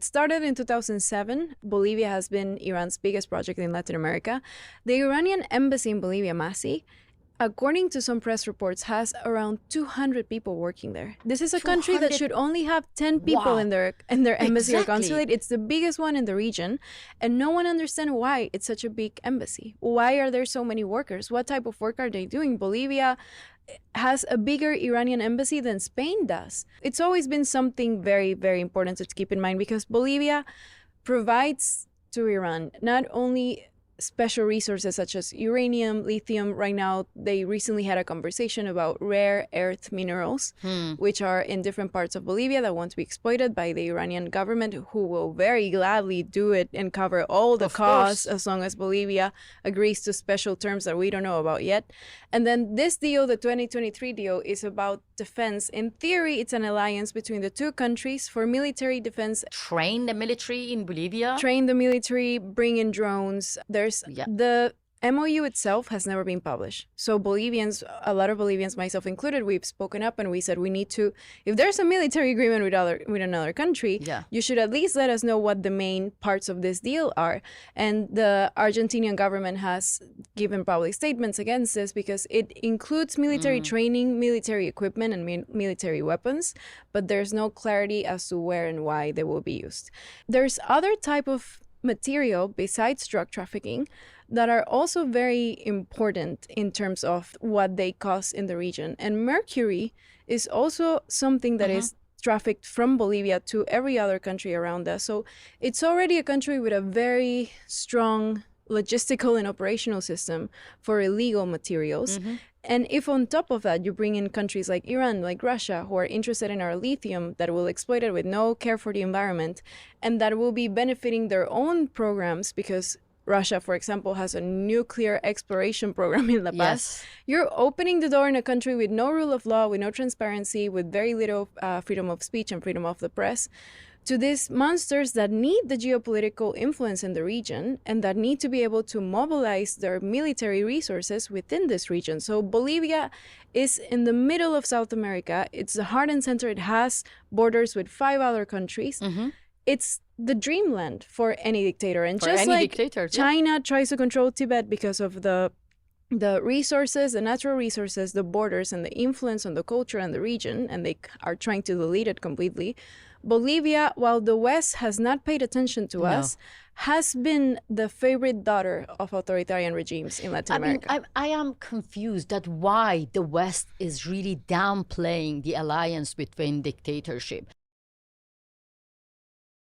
Started in 2007, Bolivia has been Iran's biggest project in Latin America. The Iranian embassy in Bolivia, Masi, according to some press reports, has around 200 people working there. This is a country that 200. should only have 10 people Wow. in their embassy or Exactly. consulate. It's the biggest one in the region, and no one understands why it's such a big embassy. Why are there so many workers? What type of work are they doing? Bolivia has a bigger Iranian embassy than Spain does. It's always been something very, very important to keep in mind, because Bolivia provides to Iran not only special resources such as uranium, lithium. Right now, they recently had a conversation about rare earth minerals, which are in different parts of Bolivia that want to be exploited by the Iranian government, who will very gladly do it and cover all the costs as long as Bolivia agrees to special terms that we don't know about yet. And then this deal, the 2023 deal, is about defense. In theory, it's an alliance between the two countries for military defense. Train the military in Bolivia. Train the military, bring in drones. The MOU itself has never been published. So Bolivians, a lot of Bolivians, myself included, we've spoken up and we said we need to, if there's a military agreement with another country, you should at least let us know what the main parts of this deal are. And the Argentinian government has given public statements against this because it includes military training, military equipment, and military weapons, but there's no clarity as to where and why they will be used. There's other type of material besides drug trafficking that are also very important in terms of what they cost in the region. And mercury is also something that is trafficked from Bolivia to every other country around us. So it's already a country with a very strong logistical and operational system for illegal materials. And if on top of that you bring in countries like Iran, like Russia, who are interested in our lithium, that will exploit it with no care for the environment, and that will be benefiting their own programs, because Russia, for example, has a nuclear exploration program in La Paz. You're opening the door in a country with no rule of law, with no transparency, with very little freedom of speech and freedom of the press, to these monsters that need the geopolitical influence in the region and that need to be able to mobilize their military resources within this region. So Bolivia is in the middle of South America. It's the heart and center. It has borders with 5 other countries. It's the dreamland for any dictator. And just like China tries to control Tibet because of the resources, the natural resources, the borders, and the influence on the culture and the region, and they are trying to delete it completely. Bolivia, while the West has not paid attention to us, has been the favorite daughter of authoritarian regimes in Latin America. I am confused at why the West is really downplaying the alliance between dictatorship.